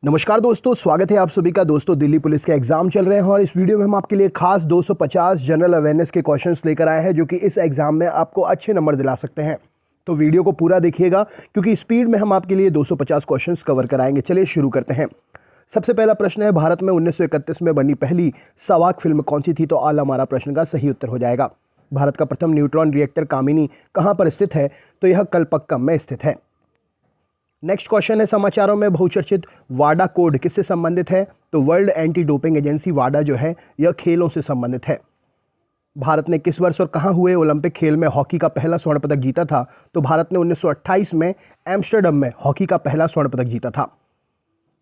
नमस्कार दोस्तों, स्वागत है आप सभी का। दोस्तों, दिल्ली पुलिस के एग्जाम चल रहे हैं और इस वीडियो में हम आपके लिए खास 250 जनरल अवेयरनेस के क्वेश्चंस लेकर आए हैं जो कि इस एग्जाम में आपको अच्छे नंबर दिला सकते हैं। तो वीडियो को पूरा देखिएगा क्योंकि स्पीड में हम आपके लिए 250 क्वेश्चंस कवर कराएंगे। चलिए शुरू करते हैं। सबसे पहला प्रश्न है, भारत में 1931 में बनी पहली सावाक फिल्म कौन सी थी? तो आल हमारा प्रश्न का सही उत्तर हो जाएगा। भारत का प्रथम न्यूट्रॉन रिएक्टर कामिनी कहाँ पर स्थित है? तो यह कलपक्कम में स्थित है। नेक्स्ट क्वेश्चन है, समाचारों में बहुचर्चित वाडा कोड किससे संबंधित है? तो वर्ल्ड एंटी डोपिंग एजेंसी वाडा जो है यह खेलों से संबंधित है। भारत ने किस वर्ष और कहां हुए ओलंपिक खेल में हॉकी का पहला स्वर्ण पदक जीता था? तो भारत ने 1928 में एम्स्टर्डम में हॉकी का पहला स्वर्ण पदक जीता था।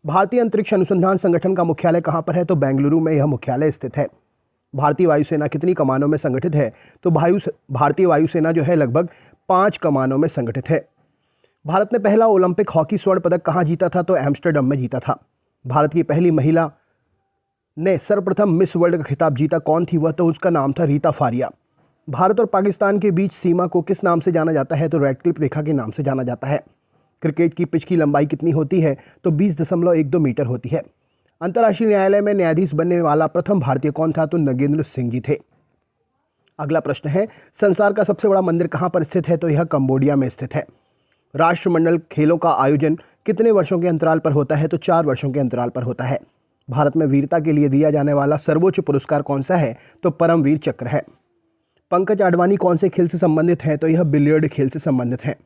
भारतीय अंतरिक्ष अनुसंधान संगठन का मुख्यालय कहां पर है? तो बेंगलुरु में यह मुख्यालय स्थित है। भारतीय वायुसेना कितनी कमानों में संगठित है? तो भारतीय वायुसेना जो है लगभग 5 कमानों में संगठित है। भारत ने पहला ओलंपिक हॉकी स्वर्ण पदक कहां जीता था? तो एम्स्टर्डम में जीता था। भारत की पहली महिला ने सर्वप्रथम मिस वर्ल्ड का खिताब जीता, कौन थी वह? तो उसका नाम था रीता फारिया। भारत और पाकिस्तान के बीच सीमा को किस नाम से जाना जाता है? तो रेडक्लिफ रेखा के नाम से जाना जाता है। क्रिकेट की पिच की लंबाई कितनी होती है? तो 20.12 मीटर होती है। अंतर्राष्ट्रीय न्यायालय में न्यायाधीश बनने वाला प्रथम भारतीय कौन था? तो नगेंद्र सिंह जी थे। अगला प्रश्न है, संसार का सबसे बड़ा मंदिर कहां पर स्थित है? तो यह कंबोडिया में स्थित है। राष्ट्रमंडल खेलों का आयोजन कितने वर्षों के अंतराल पर होता है? तो 4 वर्षों के अंतराल पर होता है। भारत में वीरता के लिए दिया जाने वाला सर्वोच्च पुरस्कार कौन सा है? तो परमवीर चक्र है। पंकज आडवाणी कौन से खेल से संबंधित है? तो यह बिलियर्ड खेल से संबंधित है।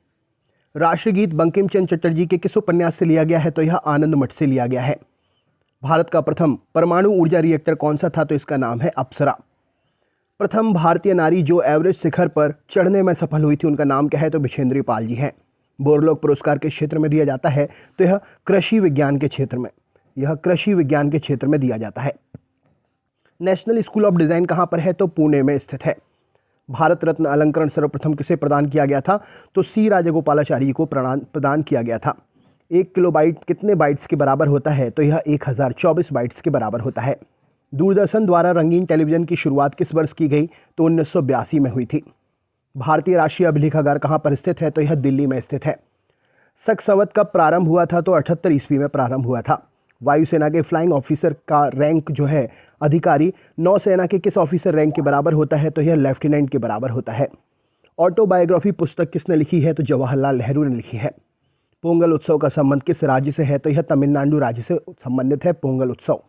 राष्ट्रगीत बंकिम चंद्र चटर्जी के किस उपन्यास से लिया गया है? तो यह आनंद मठ से लिया गया है। भारत का प्रथम परमाणु ऊर्जा रिएक्टर कौन सा था? तो इसका नाम है अप्सरा। प्रथम भारतीय नारी जो एवरेस्ट शिखर पर चढ़ने में सफल हुई थी, उनका नाम क्या है? तो बिछेंद्री पाल जी हैं। बोरलोग पुरस्कार किस क्षेत्र में दिया जाता है? तो यह कृषि विज्ञान के क्षेत्र में दिया जाता है। नेशनल स्कूल ऑफ डिजाइन कहां पर है? तो पुणे में स्थित है। भारत रत्न अलंकरण सर्वप्रथम किसे प्रदान किया गया था? तो सी राजगोपालाचारी को प्रदान किया गया था। 1 किलोबाइट कितने बाइट्स के बराबर होता है? तो यह 1024 बाइट्स के बराबर होता है। दूरदर्शन द्वारा रंगीन टेलीविजन की शुरुआत किस वर्ष की गई? तो 1982 में हुई थी। भारतीय राष्ट्रीय अभिलेखागार कहाँ पर स्थित है? तो यह दिल्ली में स्थित है। शक संवत कब प्रारंभ हुआ था? तो 78 ईस्वी में प्रारंभ हुआ था। वायुसेना के फ्लाइंग ऑफिसर का रैंक जो है अधिकारी नौसेना के किस ऑफिसर रैंक के बराबर होता है? तो यह लेफ्टिनेंट के बराबर होता है। ऑटोबायोग्राफी पुस्तक किसने लिखी है? तो जवाहरलाल नेहरू ने लिखी है। पोंगल उत्सव का संबंध किस राज्य से है? तो यह तमिलनाडु राज्य से संबंधित है पोंगल उत्सव।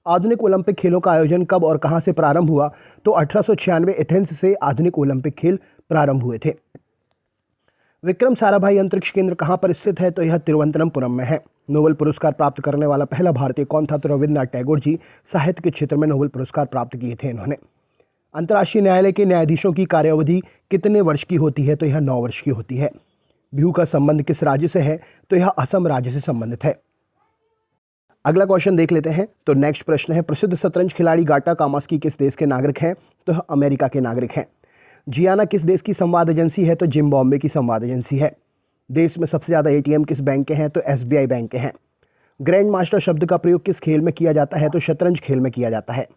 आधुनिक ओलंपिक खेलों का आयोजन कब और कहां से प्रारंभ हुआ? तो 1896 एथेंस से आधुनिक ओलंपिक खेल प्रारंभ हुए थे। विक्रम साराभाई अंतरिक्ष केंद्र कहां पर स्थित है? तो यह तिरुवनंतपुरम में है। नोबेल पुरस्कार प्राप्त करने वाला पहला भारतीय कौन था? तो रविन्द्रनाथ टैगोर जी साहित्य के क्षेत्र में नोबेल पुरस्कार प्राप्त किए थे इन्होंने। अंतर्राष्ट्रीय न्यायालय के न्यायाधीशों की कार्यावधि कितने वर्ष की होती है? तो यह 9 वर्ष की होती है। बिहू का संबंध किस राज्य से है? तो यह असम राज्य से संबंधित है। अगला क्वेश्चन देख लेते हैं। तो नेक्स्ट प्रश्न है, प्रसिद्ध शतरंज खिलाड़ी गाटा कामस्की किस देश के नागरिक हैं? तो अमेरिका के नागरिक हैं। जियाना किस देश की संवाद एजेंसी है? तो जिम्बाब्वे की संवाद एजेंसी है। देश में सबसे ज़्यादा एटीएम किस बैंक के हैं? तो एसबीआई बैंक के हैं। ग्रैंड मास्टर शब्द का प्रयोग किस खेल में किया जाता है? तो शतरंज खेल में किया जाता है।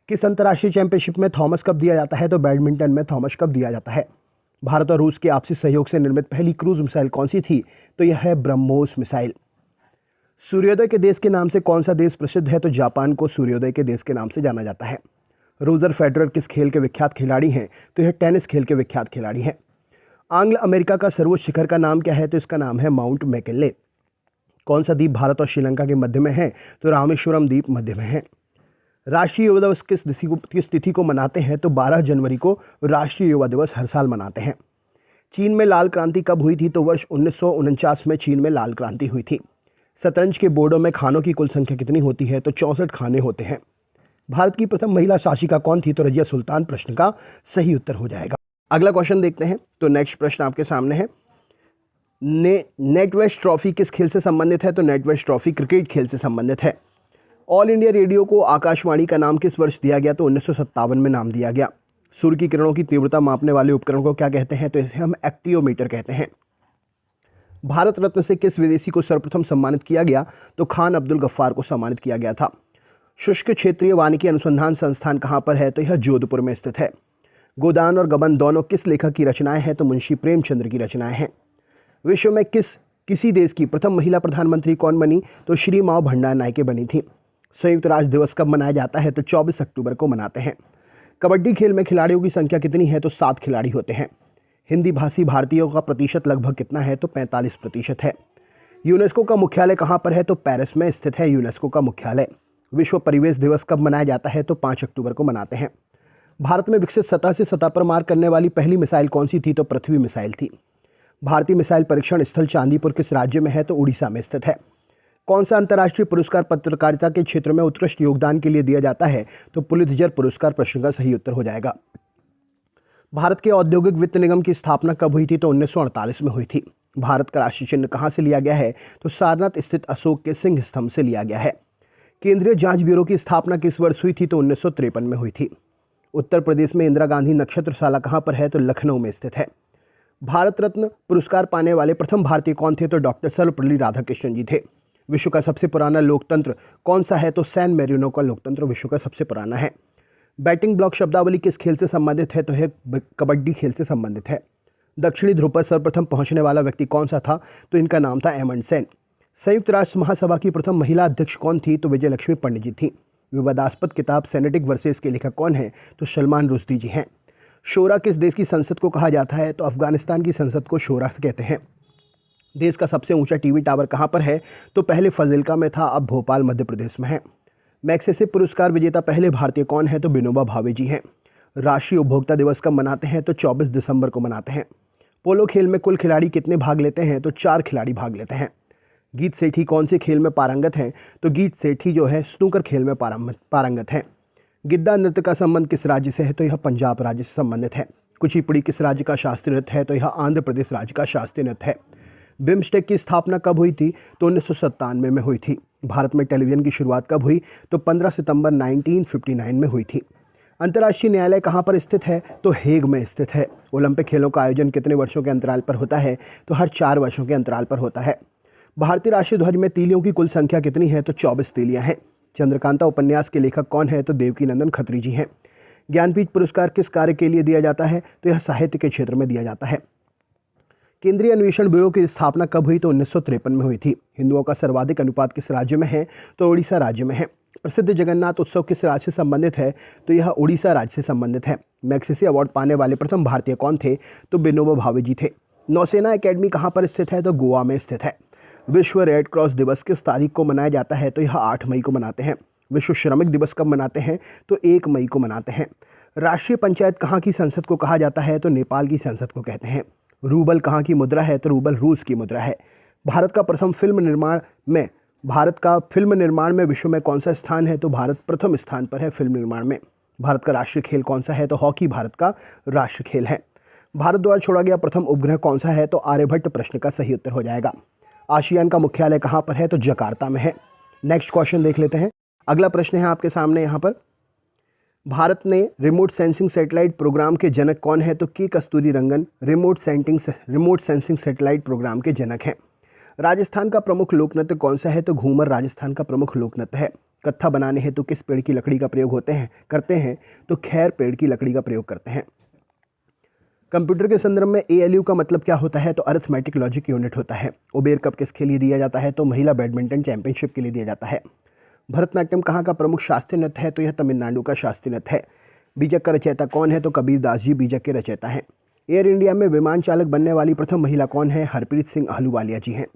किस अंतर्राष्ट्रीय चैंपियनशिप में थॉमस कप दिया जाता है? तो बैडमिंटन में थॉमस कप दिया जाता है। भारत और रूस के आपसी सहयोग से निर्मित पहली क्रूज मिसाइल कौन सी थी? तो यह है ब्रह्मोस मिसाइल। सूर्योदय के देश के नाम से कौन सा देश प्रसिद्ध है? तो जापान को सूर्योदय के देश के नाम से जाना जाता है। रोजर फेडरर किस खेल के विख्यात खिलाड़ी हैं? तो यह टेनिस खेल के विख्यात खिलाड़ी हैं। आंग्ल अमेरिका का सर्वोच्च शिखर का नाम क्या है? तो इसका नाम है माउंट मैकिनले। कौन सा द्वीप भारत और श्रीलंका के मध्य में है? तो रामेश्वरम द्वीप मध्य में है। राष्ट्रीय युवा दिवस किस तिथि को मनाते हैं? तो 12 जनवरी को राष्ट्रीय युवा दिवस हर साल मनाते हैं। चीन में लाल क्रांति कब हुई थी? तो वर्ष 1949 में चीन में लाल क्रांति हुई थी। शतरंज के बोर्डों में खानों की कुल संख्या कितनी होती है? तो 64 खाने होते हैं। भारत की प्रथम महिला शासिका कौन थी? तो रजिया सुल्तान प्रश्न का सही उत्तर हो जाएगा। अगला क्वेश्चन देखते हैं। तो नेक्स्ट प्रश्न आपके सामने है, नेटवेस्ट ट्रॉफी किस खेल से संबंधित है? तो नेटवेस्ट ट्रॉफी क्रिकेट खेल से संबंधित है। ऑल इंडिया रेडियो को आकाशवाणी का नाम किस वर्ष दिया गया? तो 1957 में नाम दिया गया। सूर्य की किरणों की तीव्रता मापने वाले उपकरण को क्या कहते हैं? तो इसे हम एक्टियोमीटर कहते हैं। भारत रत्न से किस विदेशी को सर्वप्रथम सम्मानित किया गया? तो खान अब्दुल गफ्फार को सम्मानित किया गया था। शुष्क क्षेत्रीय वानिकी अनुसंधान संस्थान कहाँ पर है? तो यह जोधपुर में स्थित है। गोदान और गबन दोनों किस लेखक की रचनाएं हैं? तो मुंशी प्रेमचंद्र की रचनाएं हैं। विश्व में किस किसी देश की प्रथम महिला प्रधानमंत्री कौन बनी? तो श्री माओ भंडार नायके बनी थी। संयुक्त राष्ट्र दिवस कब मनाया जाता है? तो 24 अक्टूबर को मनाते हैं। कबड्डी खेल में खिलाड़ियों की संख्या कितनी है? तो 7 खिलाड़ी होते हैं। हिंदी भाषी भारतीयों का प्रतिशत लगभग कितना है? तो 45% है। यूनेस्को का मुख्यालय कहाँ पर है? तो पेरिस में स्थित है यूनेस्को का मुख्यालय। विश्व परिवेश दिवस कब मनाया जाता है? तो 5 अक्टूबर को मनाते हैं। भारत में विकसित सतह से सतह पर मार करने वाली पहली मिसाइल कौन सी थी? तो पृथ्वी मिसाइल थी। भारतीय मिसाइल परीक्षण स्थल चांदीपुर किस राज्य में है? तो उड़ीसा में स्थित है। कौन सा अंतर्राष्ट्रीय पुरस्कार पत्रकारिता के क्षेत्र में उत्कृष्ट योगदान के लिए दिया जाता है? तो पुलित्जर पुरस्कार प्रश्न का सही उत्तर हो जाएगा। भारत के औद्योगिक वित्त निगम की स्थापना कब हुई थी? तो 1948 में हुई थी। भारत का राष्ट्रीय चिन्ह कहाँ से लिया गया है? तो सारनाथ स्थित अशोक के सिंह स्तंभ से लिया गया है। केंद्रीय जांच ब्यूरो की स्थापना किस वर्ष हुई थी? तो 1953 में हुई थी। उत्तर प्रदेश में इंदिरा गांधी नक्षत्रशाला कहाँ पर है? तो लखनऊ में स्थित है। भारत रत्न पुरस्कार पाने वाले प्रथम भारतीय कौन थे? तो डॉक्टर सर्वपल्ली राधाकृष्णन जी थे। विश्व का सबसे पुराना लोकतंत्र कौन सा है? तो सैन मेरिनो का लोकतंत्र विश्व का सबसे पुराना है। बैटिंग ब्लॉक शब्दावली किस खेल से संबंधित है? तो है कबड्डी खेल से संबंधित है। दक्षिणी ध्रुव पर सर्वप्रथम पहुंचने वाला व्यक्ति कौन सा था? तो इनका नाम था एमंडसेन। संयुक्त राष्ट्र महासभा की प्रथम महिला अध्यक्ष कौन थी? तो विजय लक्ष्मी पंडित जी थी। विवादास्पद किताब सेनेटिक वर्सेस के लेखक कौन है? तो सलमान रुश्दी जी हैं। शोरा किस देश की संसद को कहा जाता है? तो अफगानिस्तान की संसद को शोरा कहते हैं। देश का सबसे ऊंचा टीवी टावर कहाँ पर है? तो पहले फजिल्का में था, अब भोपाल मध्य प्रदेश में है। मैग्सेसे पुरस्कार विजेता पहले भारतीय कौन है? तो विनोबा भावे जी हैं। राष्ट्रीय उपभोक्ता दिवस कब मनाते हैं? तो 24 दिसंबर को मनाते हैं। पोलो खेल में कुल खिलाड़ी कितने भाग लेते हैं? तो 4 खिलाड़ी भाग लेते हैं। गीत सेठी कौन से खेल में पारंगत हैं? तो गीत सेठी जो है स्नूकर खेल में पारंगत हैं। गिद्दा नृत्य का संबंध किस राज्य से है? तो यह पंजाब राज्य से संबंधित है। कुचिपुड़ी किस राज्य का शास्त्रीय नृत्य है? तो यह आंध्र प्रदेश राज्य का शास्त्रीय नृत्य है। बिम्स्टेक की स्थापना कब हुई थी? तो 1997 में हुई थी। भारत में टेलीविज़न की शुरुआत कब हुई? तो 15 सितंबर 1959 में हुई थी। अंतर्राष्ट्रीय न्यायालय कहाँ पर स्थित है? तो हेग में स्थित है। ओलंपिक खेलों का आयोजन कितने वर्षों के अंतराल पर होता है? तो हर 4 वर्षों के अंतराल पर होता है। भारतीय राष्ट्रीय ध्वज में तीलियों की कुल संख्या कितनी है? तो 24 तीलियां हैं। चंद्रकांता उपन्यास के लेखक कौन है? तो देवकीनंदन खत्री जी हैं। ज्ञानपीठ पुरस्कार किस कार्य के लिए दिया जाता है? तो यह साहित्य के क्षेत्र में दिया जाता है। केंद्रीय अन्वेषण ब्यूरो की स्थापना कब हुई? तो 1953 में हुई थी। हिंदुओं का सर्वाधिक अनुपात किस राज्य में है? तो उड़ीसा राज्य में है। प्रसिद्ध जगन्नाथ उत्सव किस राज्य से संबंधित है? तो यह उड़ीसा राज्य से संबंधित है। मैग्सेसे अवार्ड पाने वाले प्रथम भारतीय कौन थे? तो विनोबा भावे जी थे। नौसेना एकेडमी कहाँ पर स्थित है? तो गोवा में स्थित है। विश्व रेड क्रॉस दिवस किस तारीख को मनाया जाता है? तो यह 8 मई को मनाते हैं। विश्व श्रमिक दिवस कब मनाते हैं? तो 1 मई को मनाते हैं। राष्ट्रीय पंचायत कहाँ की संसद को कहा जाता है? तो नेपाल की संसद को कहते हैं। रूबल कहाँ की मुद्रा है? तो रूबल रूस की मुद्रा है। भारत का फिल्म निर्माण में विश्व में कौन सा स्थान है? तो भारत प्रथम स्थान पर है फिल्म निर्माण में। भारत का राष्ट्रीय खेल कौन सा है? तो हॉकी भारत का राष्ट्रीय खेल है। भारत द्वारा छोड़ा गया प्रथम उपग्रह कौन सा है? तो आर्यभट्ट प्रश्न का सही उत्तर हो जाएगा। आसियान का मुख्यालय कहाँ पर है? तो जकार्ता में है। नेक्स्ट क्वेश्चन देख लेते हैं। अगला प्रश्न है आपके सामने यहाँ पर। भारत ने रिमोट सेंसिंग सैटेलाइट प्रोग्राम के जनक कौन है? तो के कस्तूरी रंगन रिमोट सेंसिंग सैटेलाइट प्रोग्राम के जनक हैं। राजस्थान का प्रमुख लोक नृत्य कौन सा है? तो घूमर राजस्थान का प्रमुख लोक नृत्य है। कत्था बनाने हेतु किस पेड़ की लकड़ी का प्रयोग करते हैं? तो खैर पेड़ की लकड़ी का प्रयोग करते हैं। कंप्यूटर के संदर्भ में ALU का मतलब क्या होता है? तो अरिथमेटिक लॉजिक यूनिट होता है। उबेर कप किसके लिए दिया जाता है? तो महिला बैडमिंटन चैंपियनशिप के लिए दिया जाता है। भरतनाट्यम कहाँ का प्रमुख शास्त्रीय नृत्य है? तो यह तमिलनाडु का शास्त्रीय नृत्य है। बीजक का रचयिता कौन है? तो कबीर दास जी बीजक के रचयिता हैं। एयर इंडिया में विमान चालक बनने वाली प्रथम महिला कौन है? हरप्रीत सिंह आहलूवालिया जी हैं।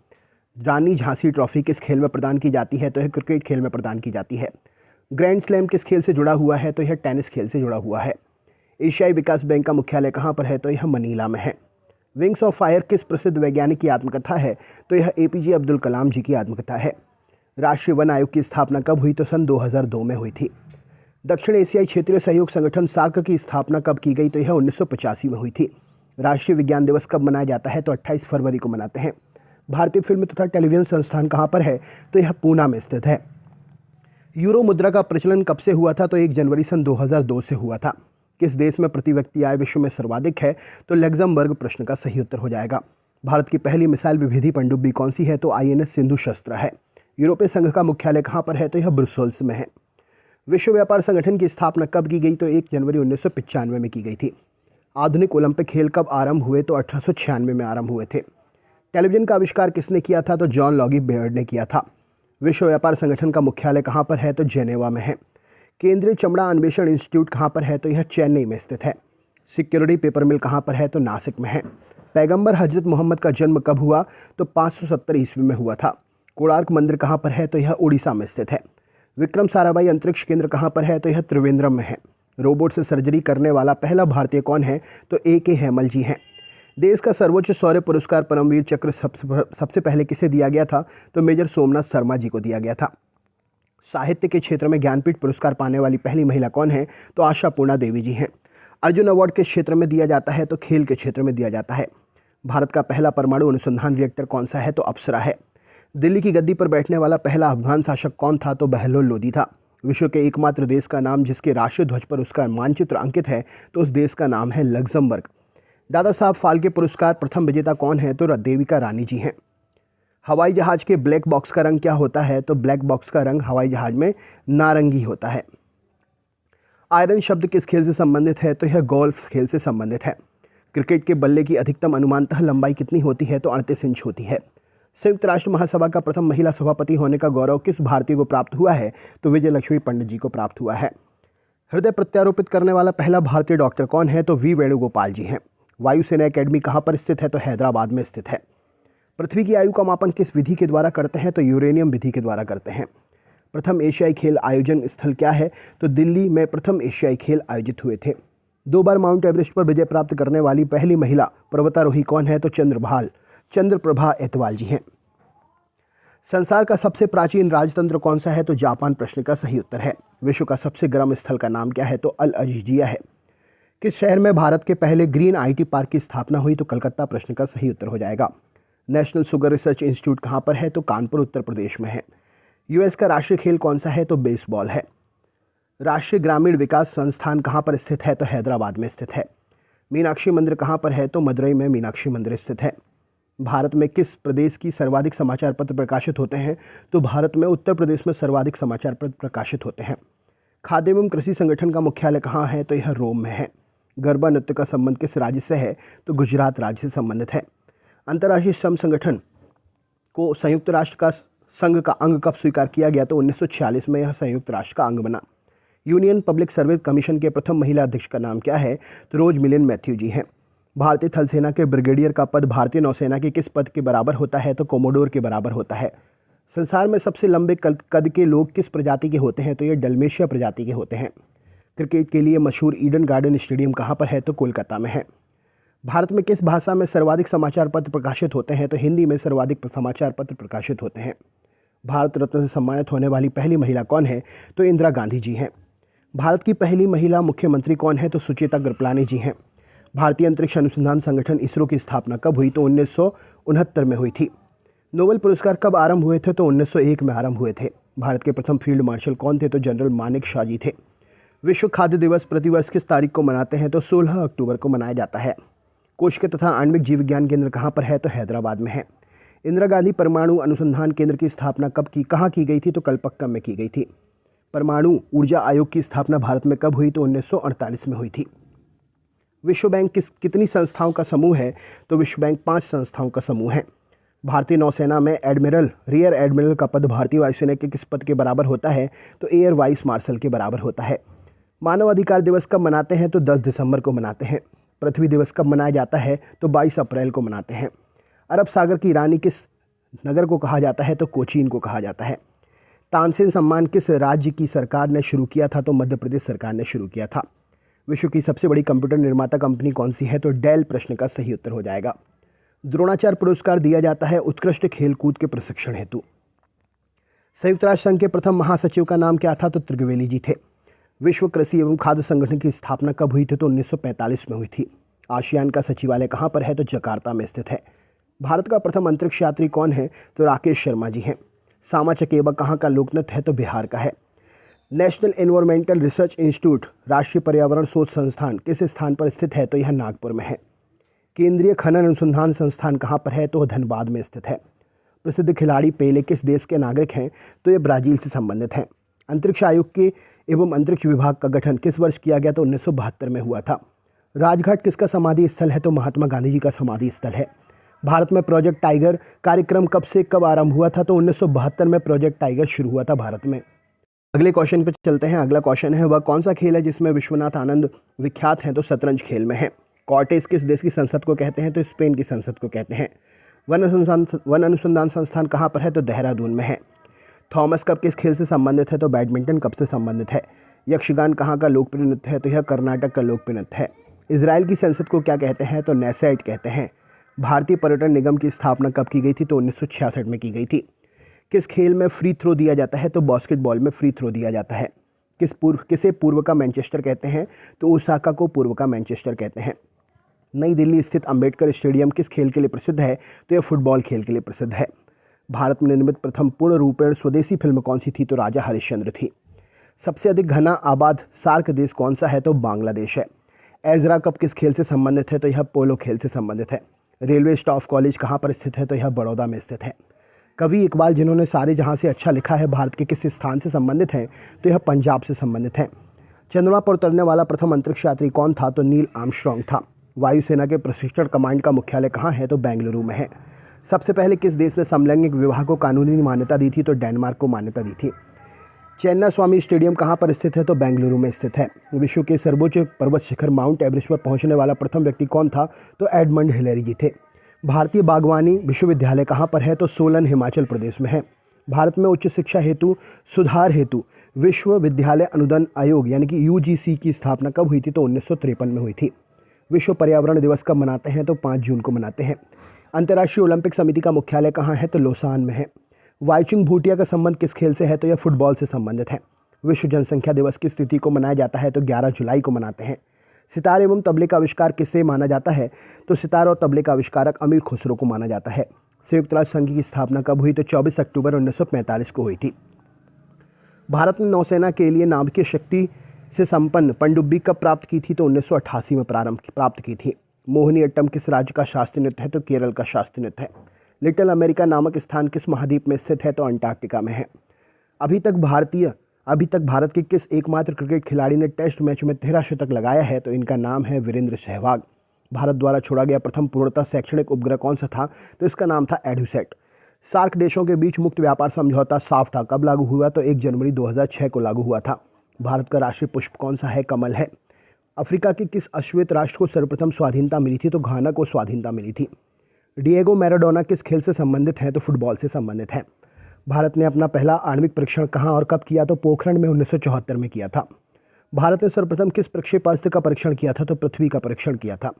रानी झांसी ट्रॉफी किस खेल में प्रदान की जाती है? तो यह क्रिकेट खेल में प्रदान की जाती है। ग्रैंड स्लैम किस खेल से जुड़ा हुआ है? तो यह टेनिस खेल से जुड़ा हुआ है। एशियाई विकास बैंक का मुख्यालय कहाँ पर है? तो यह मनीला में है। विंग्स ऑफ फायर किस प्रसिद्ध वैज्ञानिक की आत्मकथा है? तो यह APJ अब्दुल कलाम जी की आत्मकथा है। राष्ट्रीय वन आयोग की स्थापना कब हुई? तो सन 2002 में हुई थी। दक्षिण एशियाई क्षेत्रीय सहयोग संगठन सार्क की स्थापना कब की गई? तो यह 1985 में हुई थी। राष्ट्रीय विज्ञान दिवस कब मनाया जाता है? तो 28 फरवरी को मनाते हैं। भारतीय फिल्म तथा टेलीविजन संस्थान कहाँ पर है? तो यह पूना में स्थित है। यूरो मुद्रा का प्रचलन कब से हुआ था? तो 1 जनवरी सन 2002 से हुआ था। किस देश में प्रति व्यक्ति आय विश्व में सर्वाधिक है? तो लग्जमबर्ग प्रश्न का सही उत्तर हो जाएगा। भारत की पहली मिसाइल विभेदी पनडुब्बी कौन सी है? तो INS सिंधु शस्त्र है। यूरोपीय संघ का मुख्यालय कहाँ पर है? तो यह ब्रुसेल्स में है। विश्व व्यापार संगठन की स्थापना कब की गई? तो 1 जनवरी 1995 में की गई थी। आधुनिक ओलंपिक खेल कब आरंभ हुए? तो 1896 में आरंभ हुए थे। टेलीविजन का आविष्कार किसने किया था? तो जॉन लॉगी बेयर्ड ने किया था। विश्व व्यापार संगठन का मुख्यालय कहाँ पर है? तो जेनेवा में है। केंद्रीय चमड़ा अन्वेषण इंस्टीट्यूट कहाँ पर है? तो यह चेन्नई में स्थित है। सिक्योरिटी पेपर मिल कहाँ पर है? तो नासिक में है। पैगंबर हजरत मोहम्मद का जन्म कब हुआ? तो 570 ईस्वी में हुआ था। कोणार्क मंदिर कहाँ पर है? तो यह उड़ीसा में स्थित है। विक्रम साराभाई अंतरिक्ष केंद्र कहाँ पर है? तो यह त्रिवेंद्रम में है। रोबोट से सर्जरी करने वाला पहला भारतीय कौन है? तो A.K. हेमल जी हैं। देश का सर्वोच्च शौर्य पुरस्कार परमवीर चक्र सबसे पहले किसे दिया गया था? तो मेजर सोमनाथ शर्मा जी को दिया गया था। साहित्य के क्षेत्र में ज्ञानपीठ पुरस्कार पाने वाली पहली महिला कौन है? तो आशापूर्णा देवी जी हैं। अर्जुन अवार्ड किस क्षेत्र में दिया जाता है? तो खेल के क्षेत्र में दिया जाता है। भारत का पहला परमाणु अनुसंधान रिएक्टर कौन सा है? तो अप्सरा है। दिल्ली की गद्दी पर बैठने वाला पहला अफगान शासक कौन था? तो बहलोल लोदी था। विश्व के एकमात्र देश का नाम जिसके राष्ट्रीय ध्वज पर उसका मानचित्र अंकित है, तो उस देश का नाम है लग्जमबर्ग। दादा साहब फाल्के पुरस्कार प्रथम विजेता कौन है? तो देविका रानी जी हैं। हवाई जहाज के ब्लैक बॉक्स का रंग क्या होता है? तो ब्लैक बॉक्स का रंग हवाई जहाज में नारंगी होता है। आयरन शब्द किस खेल से संबंधित है? तो यह गोल्फ खेल से संबंधित है। क्रिकेट के बल्ले की अधिकतम अनुमानतः लंबाई कितनी होती है? तो 38 इंच होती है। संयुक्त राष्ट्र महासभा का प्रथम महिला सभापति होने का गौरव किस भारतीय को प्राप्त हुआ है? तो विजय लक्ष्मी पंडित जी को प्राप्त हुआ है। हृदय प्रत्यारोपित करने वाला पहला भारतीय डॉक्टर कौन है? तो वी वेणुगोपाल जी हैं। वायुसेना एकेडमी कहाँ पर स्थित है? तो हैदराबाद में स्थित है। पृथ्वी की आयु का मापन किस विधि के द्वारा करते हैं? तो यूरेनियम विधि के द्वारा करते हैं। प्रथम एशियाई खेल आयोजन स्थल क्या है? तो दिल्ली में प्रथम एशियाई खेल आयोजित हुए थे। 2 बार माउंट एवरेस्ट पर विजय प्राप्त करने वाली पहली महिला पर्वतारोही कौन है? तो चंद्रप्रभा एतवाल जी हैं। संसार का सबसे प्राचीन राजतंत्र कौन सा है? तो जापान प्रश्न का सही उत्तर है। विश्व का सबसे गर्म स्थल का नाम क्या है? तो अल अजीजिया है। किस शहर में भारत के पहले ग्रीन IT पार्क की स्थापना हुई? तो कलकत्ता प्रश्न का सही उत्तर हो जाएगा। नेशनल शुगर रिसर्च इंस्टीट्यूट कहाँ पर है? तो कानपुर उत्तर प्रदेश में है। US का राष्ट्रीय खेल कौन सा है? तो बेसबॉल है। राष्ट्रीय ग्रामीण विकास संस्थान कहाँ पर स्थित है? तो हैदराबाद में स्थित है। मीनाक्षी मंदिर कहाँ पर है? तो मदुरई में मीनाक्षी मंदिर स्थित है। भारत में किस प्रदेश की सर्वाधिक समाचार पत्र प्रकाशित होते हैं? तो भारत में उत्तर प्रदेश में सर्वाधिक समाचार पत्र प्रकाशित होते हैं। खाद्य एवं कृषि संगठन का मुख्यालय कहाँ है? तो यह रोम में है। गरबा नृत्य का संबंध किस राज्य से है? तो गुजरात राज्य से संबंधित है। अंतर्राष्ट्रीय श्रम संगठन को संयुक्त राष्ट्र का संघ का अंग कब स्वीकार किया गया? तो 1946 में यह संयुक्त राष्ट्र का अंग बना। यूनियन पब्लिक सर्विस कमीशन के प्रथम महिला अध्यक्ष का नाम क्या है? तो रोज मिलिन मैथ्यू जी हैं। भारतीय थल सेना के ब्रिगेडियर का पद भारतीय नौसेना के किस पद के बराबर होता है? तो कोमोडोर के बराबर होता है। संसार में सबसे लंबे कद के लोग किस प्रजाति के होते हैं? तो ये डल्मेशिया प्रजाति के होते हैं। क्रिकेट के लिए मशहूर ईडन गार्डन स्टेडियम कहाँ पर है? तो कोलकाता में है। भारत में किस भाषा में सर्वाधिक समाचार पत्र प्रकाशित होते हैं? तो हिंदी में सर्वाधिक समाचार पत्र प्रकाशित होते हैं। भारत रत्न से सम्मानित होने वाली पहली महिला कौन है? तो इंदिरा गांधी जी हैं। भारत की पहली महिला मुख्यमंत्री कौन है? तो सुचेता कृपलानी जी हैं। भारतीय अंतरिक्ष अनुसंधान संगठन इसरो की स्थापना कब हुई? तो 1969 में हुई थी। नोबेल पुरस्कार कब आरंभ हुए थे? तो 1901 में आरंभ हुए थे। भारत के प्रथम फील्ड मार्शल कौन थे? तो जनरल मानेक शॉ जी थे। विश्व खाद्य दिवस प्रतिवर्ष किस तारीख को मनाते हैं? तो 16 अक्टूबर को मनाया जाता है। कोशिका तथा आणविक जीव विज्ञान केंद्र कहाँ पर है? तो हैदराबाद में है। इंदिरा गांधी परमाणु अनुसंधान केंद्र की स्थापना कहाँ की गई थी? तो कलपक्कम में की गई थी। परमाणु ऊर्जा आयोग की स्थापना भारत में कब हुई? तो 1948 में हुई थी। विश्व बैंक कितनी संस्थाओं का समूह है? तो विश्व बैंक 5 संस्थाओं का समूह है। भारतीय नौसेना में एडमिरल रियर एडमिरल का पद भारतीय वायुसेना के किस पद के बराबर होता है? तो एयर वाइस मार्शल के बराबर होता है। मानव अधिकार दिवस कब मनाते हैं? तो 10 दिसंबर को मनाते हैं। पृथ्वी दिवस कब मनाया जाता है? तो 22 अप्रैल को मनाते हैं। अरब सागर की रानी किस नगर को कहा जाता है? तो कोचीन को कहा जाता है। तानसेन सम्मान किस राज्य की सरकार ने शुरू किया था? तो मध्य प्रदेश सरकार ने शुरू किया था। विश्व की सबसे बड़ी कंप्यूटर निर्माता कंपनी कौन सी है? तो डेल प्रश्न का सही उत्तर हो जाएगा। द्रोणाचार्य पुरस्कार दिया जाता है उत्कृष्ट खेलकूद के प्रशिक्षण हेतु। संयुक्त राष्ट्र संघ के प्रथम महासचिव का नाम क्या था? तो त्रिगवेली जी थे। विश्व कृषि एवं खाद्य संगठन की स्थापना कब हुई थी? तो 1945 में हुई थी। आसियान का सचिवालय कहाँ पर है? तो जकार्ता में स्थित है। भारत का प्रथम अंतरिक्ष यात्री कौन है? तो राकेश शर्मा जी हैं। सामा चकेबा कहाँ का लोकनृत्य है? तो बिहार का है। नेशनल एनवायरमेंटल रिसर्च इंस्टीट्यूट राष्ट्रीय पर्यावरण शोध संस्थान किस स्थान पर स्थित है? तो यह नागपुर में है। केंद्रीय खनन अनुसंधान संस्थान कहाँ पर है? तो धनबाद में स्थित है। प्रसिद्ध खिलाड़ी पेले किस देश के नागरिक हैं? तो ये ब्राज़ील से संबंधित हैं। अंतरिक्ष आयोग के एवं अंतरिक्ष विभाग का गठन किस वर्ष किया गया? तो 1972 में हुआ था। राजघाट किसका समाधि स्थल है? तो महात्मा गांधी जी का समाधि स्थल है। भारत में प्रोजेक्ट टाइगर कार्यक्रम कब से कब आरंभ हुआ था? तो 1972 में प्रोजेक्ट टाइगर शुरू हुआ था भारत में। अगले क्वेश्चन पे चलते हैं। अगला क्वेश्चन है, वह कौन सा खेल है जिसमें विश्वनाथ आनंद विख्यात हैं? तो शतरंज खेल में है। कॉर्टेस किस देश की संसद को कहते हैं? तो स्पेन की संसद को कहते हैं। वन अनुसंधान संस्थान कहाँ पर है? तो देहरादून में है। थॉमस कप किस खेल से संबंधित है? तो बैडमिंटन कप से संबंधित है। यक्षगान कहाँ का लोकप्रिय नृत्य है? तो यह कर्नाटक का लोकप्रिय नृत्य है। इजराइल की संसद को क्या कहते हैं? तो नेसेट कहते हैं। भारतीय पर्यटन निगम की स्थापना कब की गई थी? तो 1966 में की गई थी। किस खेल में फ्री थ्रो दिया जाता है? तो बास्केटबॉल में फ्री थ्रो दिया जाता है। किसे पूर्व का मैनचेस्टर कहते हैं? तो ओसाका को पूर्व का मैनचेस्टर कहते हैं। नई दिल्ली स्थित अंबेडकर स्टेडियम किस खेल के लिए प्रसिद्ध है? तो यह फुटबॉल खेल के लिए प्रसिद्ध है। भारत में निर्मित प्रथम पूर्ण रूपेण स्वदेशी फिल्म कौन सी थी? तो राजा हरिश्चंद्र थी। सबसे अधिक घना आबाद सार्क देश कौन सा है? तो बांग्लादेश है। एजरा कप किस खेल से संबंधित है? तो यह पोलो खेल से संबंधित है। रेलवे स्टाफ कॉलेज कहाँ पर स्थित है? तो यह बड़ौदा में स्थित है। कवि इकबाल जिन्होंने सारे जहाँ से अच्छा लिखा है भारत के किस स्थान से संबंधित हैं? तो यह पंजाब से संबंधित है। चंद्रमा पर उतरने वाला प्रथम अंतरिक्ष यात्री कौन था? तो नील आर्मस्ट्रॉन्ग था। वायुसेना के प्रशिक्षण कमांड का मुख्यालय कहाँ है? तो बेंगलुरु में है। सबसे पहले किस देश ने समलैंगिक विवाह को कानूनी मान्यता दी थी? तो डेनमार्क को मान्यता दी थी। चेन्नई स्वामी स्टेडियम कहाँ पर स्थित है? तो बेंगलुरु में स्थित है। विश्व के सर्वोच्च पर्वत शिखर माउंट एवरेस्ट पर पहुंचने वाला प्रथम व्यक्ति कौन था? तो एडमंड हिलेरी जी थे। भारतीय बागवानी विश्वविद्यालय कहाँ पर है? तो सोलन हिमाचल प्रदेश में है। भारत में उच्च शिक्षा हेतु सुधार हेतु विश्वविद्यालय अनुदान आयोग यानी कि यूजीसी की स्थापना कब हुई थी? तो 1953 में हुई थी। विश्व पर्यावरण दिवस कब मनाते हैं? तो 5 जून को मनाते हैं। अंतर्राष्ट्रीय ओलंपिक समिति का मुख्यालय कहाँ है? तो लोसान में है। वाईचुंग भूटिया का संबंध किस खेल से है? तो यह फुटबॉल से संबंधित है। विश्व जनसंख्या दिवस किस तिथि को मनाया जाता है? तो 11 जुलाई को मनाते हैं। सितार एवं तबले का आविष्कार किससे माना जाता है? तो सितार और तबले का आविष्कारक अमीर खुसरो को माना जाता है। संयुक्त राष्ट्र संघ की स्थापना कब हुई? तो 24 अक्टूबर 1945 को हुई थी। भारत ने नौसेना के लिए नाभिकीय शक्ति से संपन्न पनडुब्बी कब प्राप्त की थी? तो 1988 में प्राप्त की थी। मोहिनी अट्टम किस राज्य का शास्त्रीय नृत्य है? तो केरल का शास्त्रीय नृत्य है। लिटिल अमेरिका नामक स्थान किस महाद्वीप में स्थित है? तो अंटार्कटिका में है। अभी तक भारत के किस एकमात्र क्रिकेट खिलाड़ी ने टेस्ट मैच में 13 शतक लगाया है? तो इनका नाम है वीरेंद्र सहवाग। भारत द्वारा छोड़ा गया प्रथम पूर्णतः शैक्षणिक उपग्रह कौन सा था? तो इसका नाम था एडुसेट। सार्क देशों के बीच मुक्त व्यापार समझौता साफ्टा कब लागू हुआ? तो 1 जनवरी 2006 को लागू हुआ था। भारत का राष्ट्रीय पुष्प कौन सा है? कमल है। अफ्रीका के किस अश्वेत राष्ट्र को सर्वप्रथम स्वाधीनता मिली थी? तो घाना को स्वाधीनता मिली थी। डिएगो मैराडोना किस खेल से संबंधित है? तो फुटबॉल से संबंधित है। भारत ने अपना पहला आणविक परीक्षण कहाँ और कब किया? तो पोखरण में 1974 में किया था। भारत ने सर्वप्रथम किस प्रक्षेपास्त्र का परीक्षण किया था? तो पृथ्वी का परीक्षण किया था।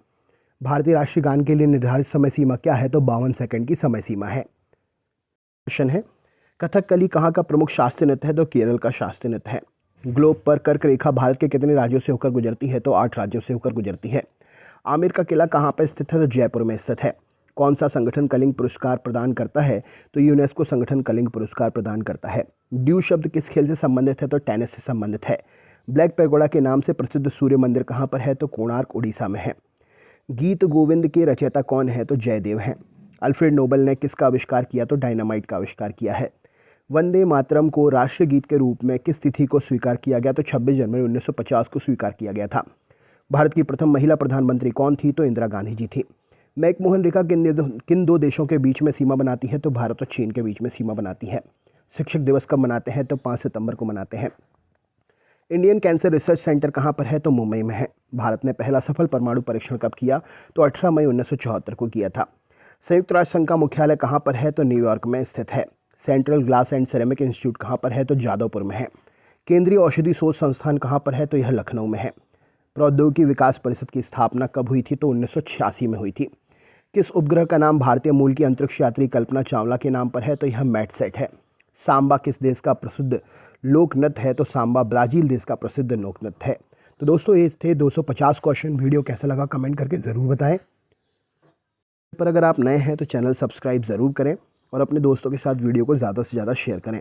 भारतीय राष्ट्रीय गान के लिए निर्धारित समय सीमा क्या है? तो 52 सेकंड की समय सीमा है। क्वेश्चन है, कथकली कहाँ का प्रमुख शास्त्रीय नृत्य है? तो केरल का शास्त्रीय नृत्य है। ग्लोब पर कर्क रेखा भारत के कितने राज्यों से होकर गुजरती है? तो 8 राज्यों से होकर गुजरती है। आमिर का किला कहाँ पर स्थित है? तो जयपुर में स्थित है। कौन सा संगठन कलिंग पुरस्कार प्रदान करता है? तो यूनेस्को संगठन कलिंग पुरस्कार प्रदान करता है। ड्यू शब्द किस खेल से संबंधित है? तो टेनिस से संबंधित है। ब्लैक पैगोडा के नाम से प्रसिद्ध सूर्य मंदिर कहाँ पर है? तो कोणार्क उड़ीसा में है। गीत गोविंद के रचयिता कौन है? तो जयदेव हैं। अल्फ्रेड नोबेल ने किसका आविष्कार किया? तो डायनामाइट का आविष्कार किया है। वंदे मातरम को राष्ट्रीय गीत के रूप में किस तिथि को स्वीकार किया गया? तो 26 जनवरी 1950 को स्वीकार किया गया था। भारत की प्रथम महिला प्रधानमंत्री कौन थी? तो इंदिरा गांधी जी थी। मैकमोहन रेखा किन 2 देशों के बीच में सीमा बनाती है? तो भारत और चीन के बीच में सीमा बनाती है। शिक्षक दिवस कब मनाते हैं? तो 5 सितंबर को मनाते हैं। इंडियन कैंसर रिसर्च सेंटर कहाँ पर है? तो मुंबई में है। भारत ने पहला सफल परमाणु परीक्षण कब किया? तो 18 मई 1974 को किया था। संयुक्त राष्ट्र संघ का मुख्यालय कहाँ पर है? तो न्यूयॉर्क में स्थित है। Central glass and ceramic institute कहाँ पर है? तो जादवपुर में है। केंद्रीय औषधि शोध संस्थान कहाँ पर है? तो यह लखनऊ में है। प्रौद्योगिकी विकास परिषद की स्थापना कब हुई थी? तो 1986 में हुई थी। किस उपग्रह का नाम भारतीय मूल की अंतरिक्ष यात्री कल्पना चावला के नाम पर है? तो यह मैटसेट है। सांबा किस देश का प्रसिद्ध लोक नृत्य है? तो सांबा ब्राज़ील देश का प्रसिद्ध लोक नृत्य है। तो दोस्तों ये थे 250 क्वेश्चन। वीडियो कैसा लगा कमेंट करके ज़रूर बताएं। पर अगर आप नए हैं तो चैनल सब्सक्राइब ज़रूर करें और अपने दोस्तों के साथ वीडियो को ज़्यादा से ज़्यादा शेयर करें।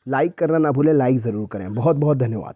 लाइक करना ना भूलें, लाइक ज़रूर करें। बहुत बहुत धन्यवाद।